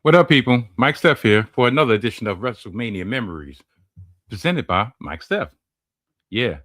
What up, people? Mike Steph here for another edition of WrestleMania Memories, presented by Mike Steph. Yeah,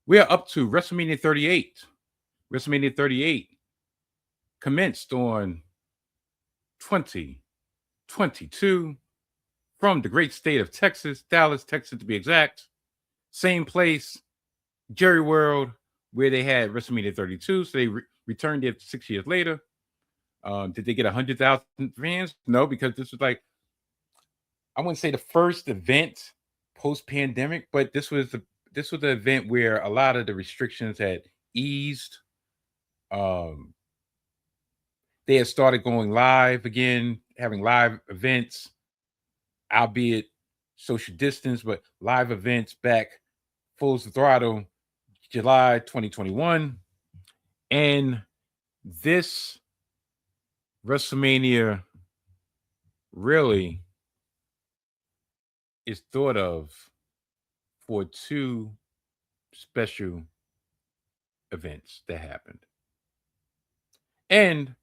we are up to WrestleMania 38. WrestleMania 38 commenced on 2022 from the great state of Texas, Dallas, Texas to be exact. Same place, Jerry World, where they had WrestleMania 32. So they returned it 6 years later. Did they get 100,000 fans? No, because this was like, I wouldn't say the first event post pandemic, but this was the event where a lot of the restrictions had eased. Um, they had started going live again, having live events, albeit social distance, but live events back full throttle July 2021. And this WrestleMania really is thought of for two special events that happened. And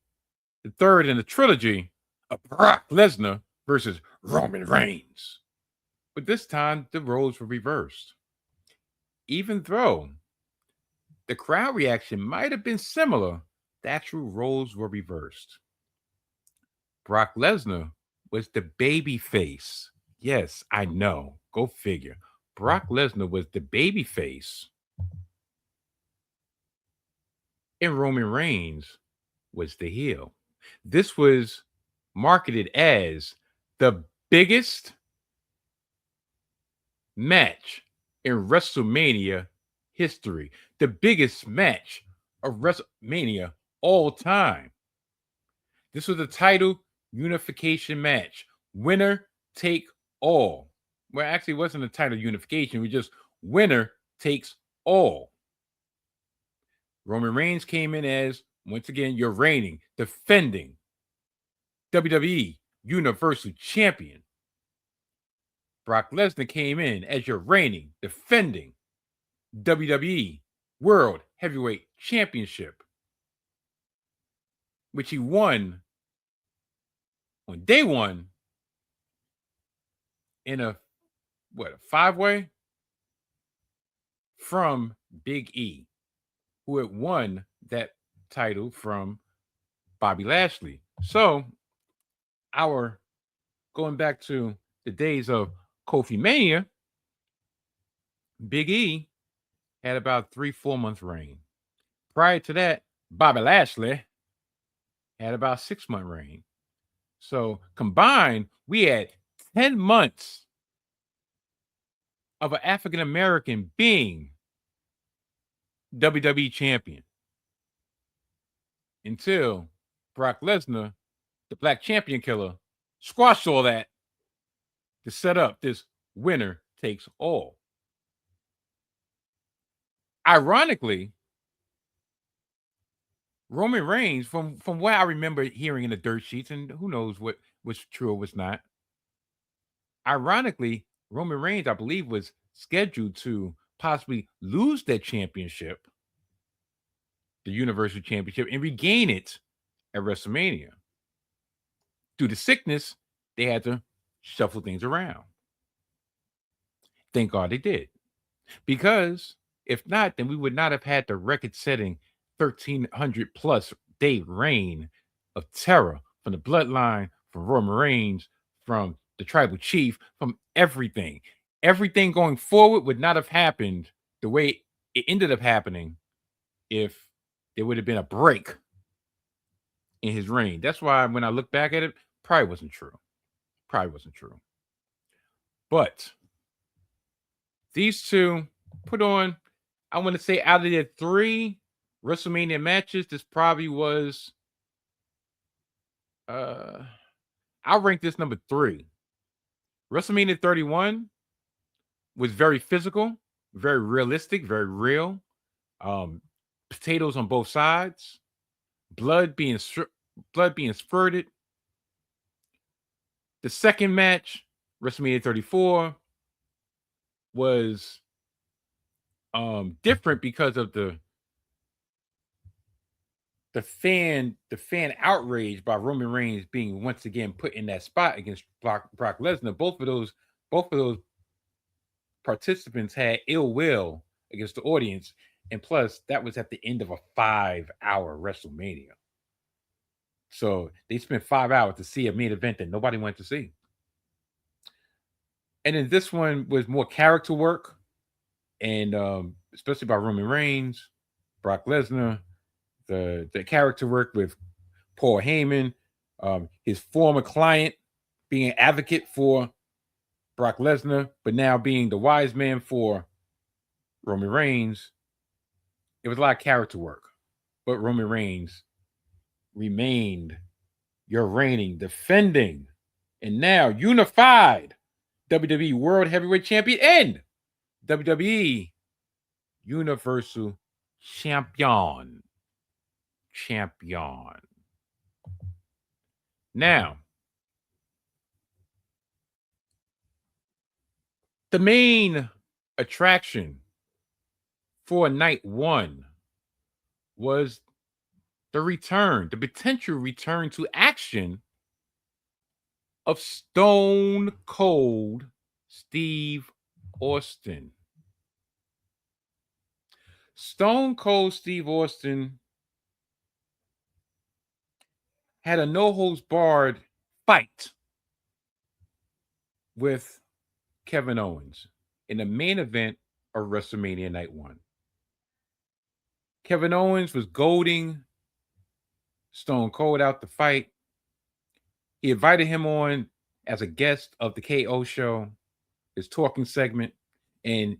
the third in the trilogy of Brock Lesnar versus Roman Reigns. But this time, the roles were reversed. Even though the crowd reaction might have been similar, the actual roles were reversed. Brock Lesnar was the baby face. Yes, I know. Go figure. Brock Lesnar was the baby face, and Roman Reigns was the heel. This was marketed as the biggest match in WrestleMania history, the biggest match of WrestleMania all time. This was a title unification match, winner take all. Well, actually, it wasn't a title unification, it was just winner takes all. Roman Reigns came in as, once again, your reigning, defending WWE Universal Champion. Brock Lesnar came in as your reigning, defending WWE World Heavyweight Championship, which he won on day one in a five-way from Big E, who had won that title from Bobby Lashley. So our going back to the days of Kofi Mania, Big E had about 3-4 month reign. Prior to that, Bobby Lashley had about 6 month reign. So combined, we had 10 months of an African American being WWE champion until Brock Lesnar, the black champion killer, squashed all that to set up this winner takes all. Ironically, Roman Reigns, from what I remember hearing in the dirt sheets, and who knows what was true or was not. Ironically, Roman Reigns, I believe, was scheduled to possibly lose that championship, the Universal Championship, and regain it at WrestleMania. Due to sickness, they had to shuffle things around. Thank God they did. Because if not, then we would not have had the record setting 1,300 plus day reign of terror from the bloodline, from Roman Reigns, from the tribal chief, from everything. Everything going forward would not have happened the way it ended up happening if there would have been a break in his reign. That's why when I look back at it, probably wasn't true. Probably wasn't true. But these two put on, I want to say, out of their 3 WrestleMania matches, this probably was I'll rank this number 3. WrestleMania 31 was very physical, very realistic, very real. Potatoes on both sides, blood being spurted. The second match, WrestleMania 34, was different because of the the fan outrage by Roman Reigns being once again put in that spot against Brock Lesnar. Both of those participants had ill will against the audience, and plus that was at the end of a 5-hour WrestleMania. So they spent 5 hours to see a main event that nobody went to see. And then this one was more character work, and especially by Roman Reigns, Brock Lesnar, the character work with Paul Heyman, his former client being an advocate for Brock Lesnar, but now being the wise man for Roman Reigns. It was a lot of character work, but Roman Reigns remained your reigning, defending, and now unified WWE World Heavyweight Champion and WWE Universal Champion. Now, the main attraction for night one was the potential return to action of Stone Cold Steve Austin. Stone Cold Steve Austin had a no-holds-barred fight with Kevin Owens in the main event of WrestleMania Night 1. Kevin Owens was goading Stone Cold out the fight. He invited him on as a guest of the KO show, his talking segment, and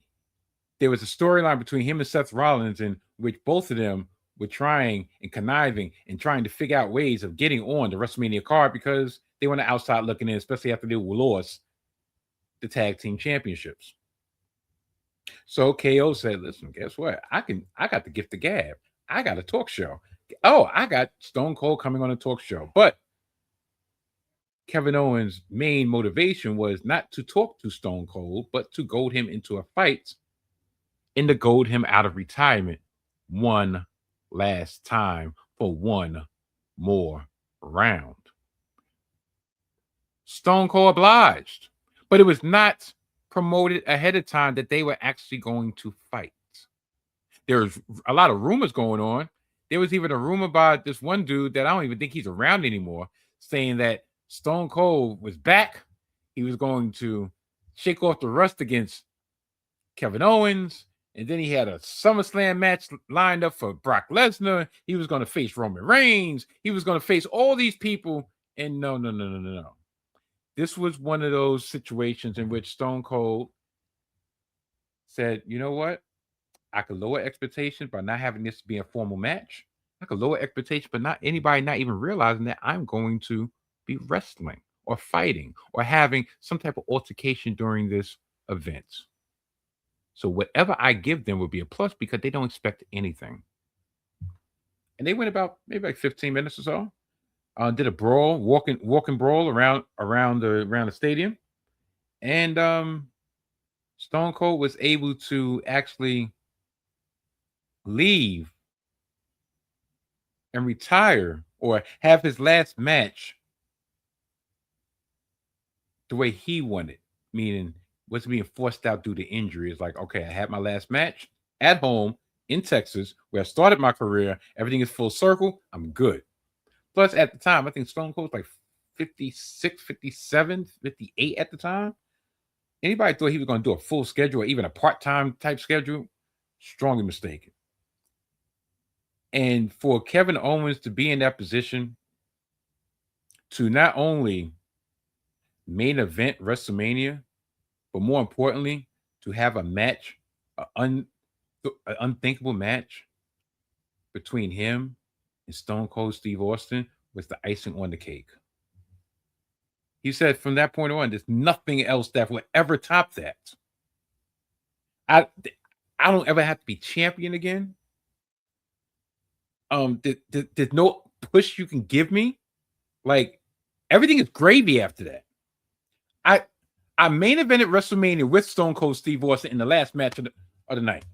there was a storyline between him and Seth Rollins in which both of them were trying and conniving and trying to figure out ways of getting on the WrestleMania card because they were on the outside looking in, especially after they lost the tag team championships. So KO said, listen, guess what? I got the gift of gab. I got a talk show. Oh, I got Stone Cold coming on a talk show. But Kevin Owens' main motivation was not to talk to Stone Cold, but to goad him into a fight and to goad him out of retirement one last time for one more round. Stone Cold obliged, but it was not promoted ahead of time that they were actually going to fight. There was a lot of rumors going on. There was even a rumor about this one dude that I don't even think he's around anymore, saying that Stone Cold was back. He was going to shake off the rust against Kevin Owens. And then he had a SummerSlam match lined up for Brock Lesnar. He was going to face Roman Reigns. He was going to face all these people. And no. This was one of those situations in which Stone Cold said, you know what? I could lower expectations by not having this be a formal match. I could lower expectations, but not anybody not even realizing that I'm going to be wrestling or fighting or having some type of altercation during this event. So whatever I give them will be a plus because they don't expect anything. And they went about maybe like 15 minutes or so. Did a brawl, walking brawl around the stadium, and Stone Cold was able to actually leave and retire or have his last match the way he wanted, meaning was being forced out due to injury. It's like, okay, I had my last match at home in Texas where I started my career. Everything is full circle. I'm good. Plus, at the time, I think Stone Cold was like 56, 57, 58 at the time. Anybody thought he was going to do a full schedule or even a part-time type schedule? Strongly mistaken. And for Kevin Owens to be in that position to not only main event WrestleMania, but more importantly, to have a match, an unthinkable match between him and Stone Cold Steve Austin was the icing on the cake. He said from that point on, there's nothing else that will ever top that. I don't ever have to be champion again. There's no push you can give me. Like, everything is gravy after that. I main evented WrestleMania with Stone Cold Steve Austin in the last match of the night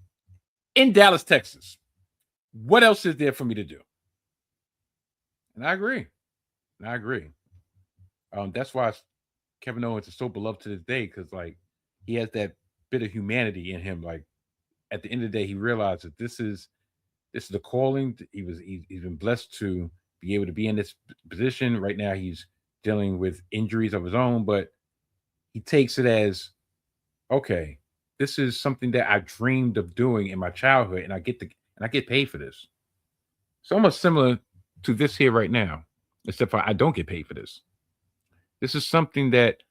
in Dallas, Texas. What else is there for me to do? And I agree. And I agree. That's why Kevin Owens is so beloved to this day because like he has that bit of humanity in him. Like at the end of the day, he realized that this is a calling. He's been blessed to be able to be in this position. Right now, he's dealing with injuries of his own, but he takes it as okay. This is something that I dreamed of doing in my childhood, and I get paid for this. It's almost similar to this here right now, except for I don't get paid for this. This is something that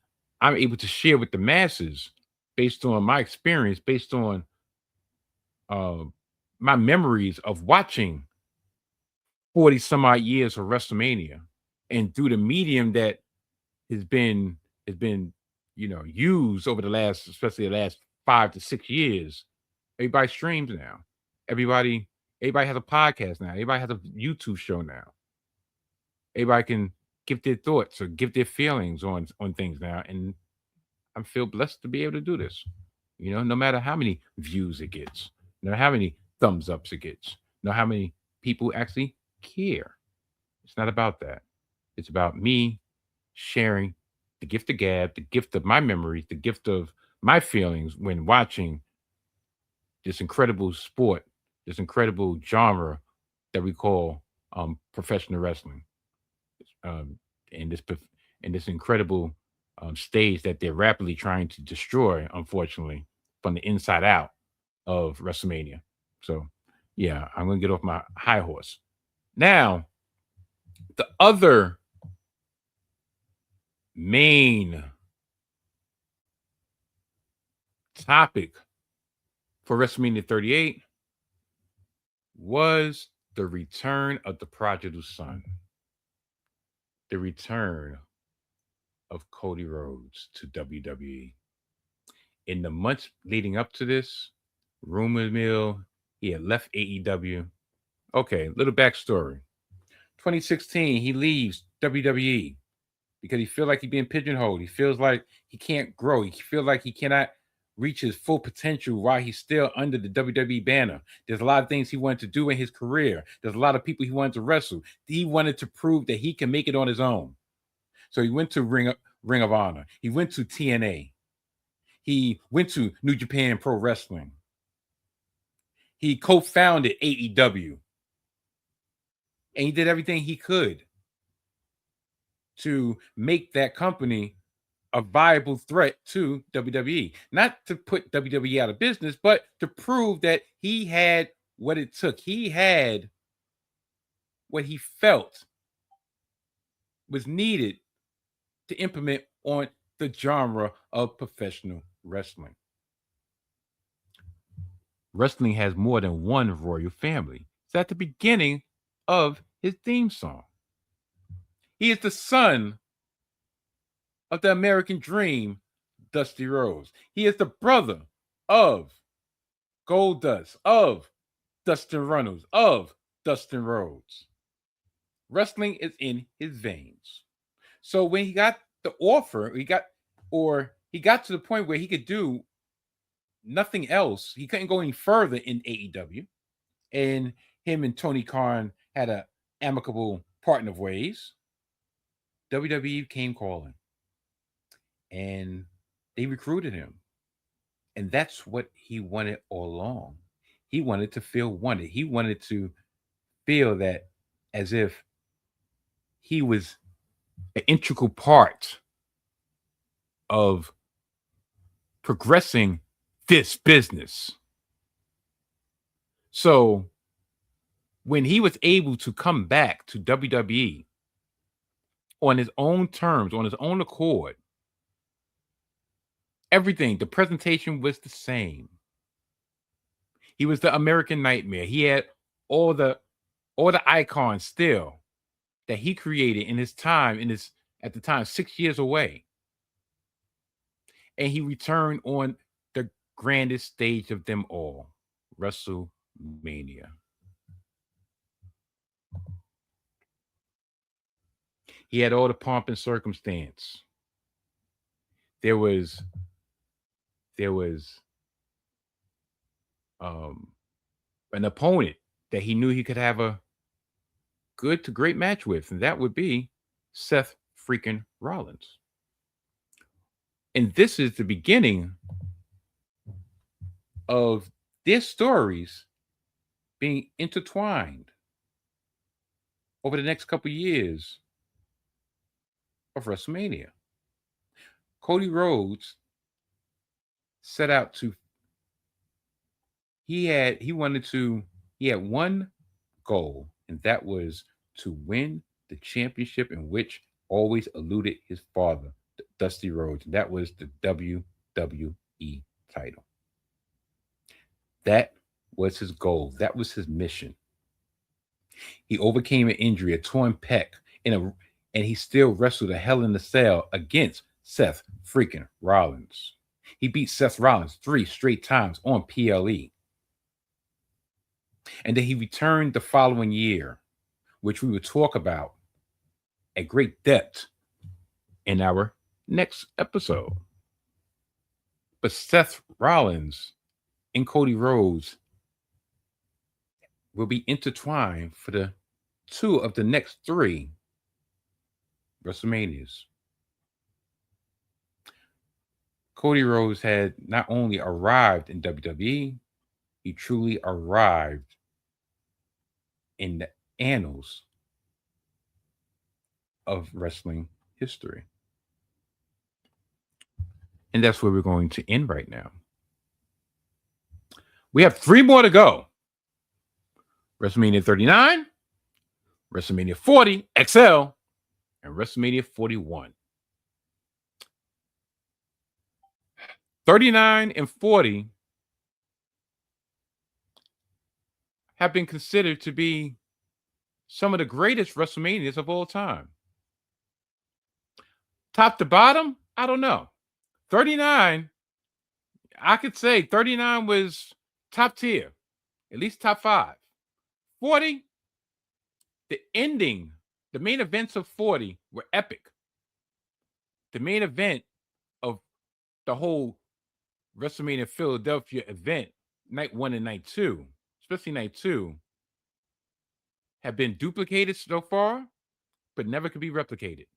I'm able to share with the masses based on my experience, based on uh, my memories of watching 40 some odd years of WrestleMania and through the medium that has been has been used over the last, especially the last 5 to 6 years. Everybody streams now. Everybody everybody has a podcast now. Everybody has a YouTube show now. Everybody can give their thoughts or give their feelings on things now, and I feel blessed to be able to do this. No matter how many views it gets, no matter how many thumbs ups it gets, no how many people actually care. It's not about that. It's about me sharing the gift of gab, the gift of my memories, the gift of my feelings when watching this incredible sport, this incredible genre that we call professional wrestling, um, and this incredible stage that they're rapidly trying to destroy, unfortunately, from the inside out of WrestleMania. So, yeah, I'm gonna get off my high horse. Now, the other main topic for WrestleMania 38 was the return of the prodigal son, the return of Cody Rhodes to WWE. In the months leading up to this, rumor mill, he had left AEW. Okay, little backstory. 2016, he leaves WWE because he feels like he's being pigeonholed. He feels like he can't grow. He feels like he cannot reach his full potential while he's still under the WWE banner. There's a lot of things he wanted to do in his career. There's a lot of people he wanted to wrestle. He wanted to prove that he can make it on his own. So he went to Ring of Honor. He went to TNA. He went to New Japan Pro Wrestling. He co-founded AEW. And he did everything he could to make that company a viable threat to WWE. Not to put WWE out of business, but to prove that he had what it took. He had what he felt was needed to implement on the genre of professional wrestling. Wrestling has more than one royal family. It's at the beginning of his theme song. He is the son of the American Dream, Dusty Rhodes. He is the brother of Goldust, of Dustin Runnels, of Dustin Rhodes. Wrestling is in his veins. So when he got the offer, he got to the point where he could do nothing else. He couldn't go any further in AEW. And him and Tony Khan had a amicable partner of ways. WWE came calling. And they recruited him. And that's what he wanted all along. He wanted to feel wanted. He wanted to feel that as if he was an integral part of progressing this business. So when he was able to come back to WWE on his own terms, on his own accord, everything, the presentation was the same. He was the American Nightmare. He had all the icons still that he created in his time, at the time 6 years away. And he returned on the grandest stage of them all, WrestleMania. He had all the pomp and circumstance. There was there was um an opponent that he knew he could have good to great match with, and that would be Seth freaking Rollins. And this is the beginning of their stories being intertwined over the next couple years of WrestleMania. Cody Rhodes set out to he had one goal, and that was to win the championship, in which always eluded his father, Dusty Rhodes. And that was the WWE title. That was his goal. That was his mission. He overcame an injury, a torn pec, and he still wrestled a Hell in a Cell against Seth freaking Rollins. He beat Seth Rollins 3 straight times on PLE. And then he returned the following year, which we will talk about at great depth in our next episode. But Seth Rollins and Cody Rhodes will be intertwined for the 2 of the next 3 WrestleManias. Cody Rhodes had not only arrived in WWE, he truly arrived in the annals of wrestling history. And that's where we're going to end right now. We have 3 more to go. WrestleMania 39, WrestleMania 40 XL, and WrestleMania 41. 39 and 40 have been considered to be some of the greatest WrestleManias of all time. Top to bottom, I don't know. 39, I could say 39 was top tier, at least top 5. 40, the ending, the main events of 40 were epic. The main event of the whole WrestleMania Philadelphia event, night 1 and night 2, especially night 2, have been duplicated so far, but never could be replicated.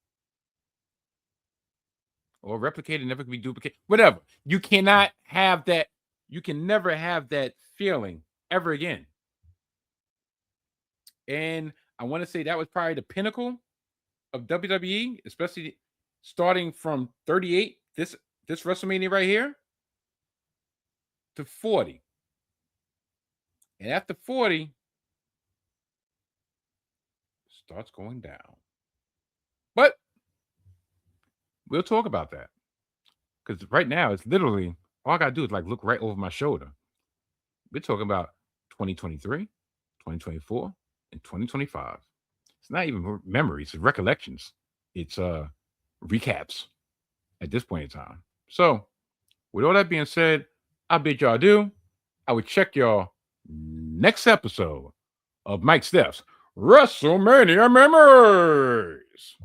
Or replicated, never could be duplicated. Whatever. You cannot have that. You can never have that feeling ever again. And I want to say that was probably the pinnacle of WWE, especially starting from 38, this WrestleMania right here, to 40. And after 40, starts going down. But we'll talk about that. Because right now, it's literally, all I got to do is like look right over my shoulder. We're talking about 2023, 2024, and 2025. It's not even memories, it's recollections. It's recaps at this point in time. So, with all that being said, I bid y'all adieu. I will check y'all next episode of Mike Steph's WrestleMania Memories.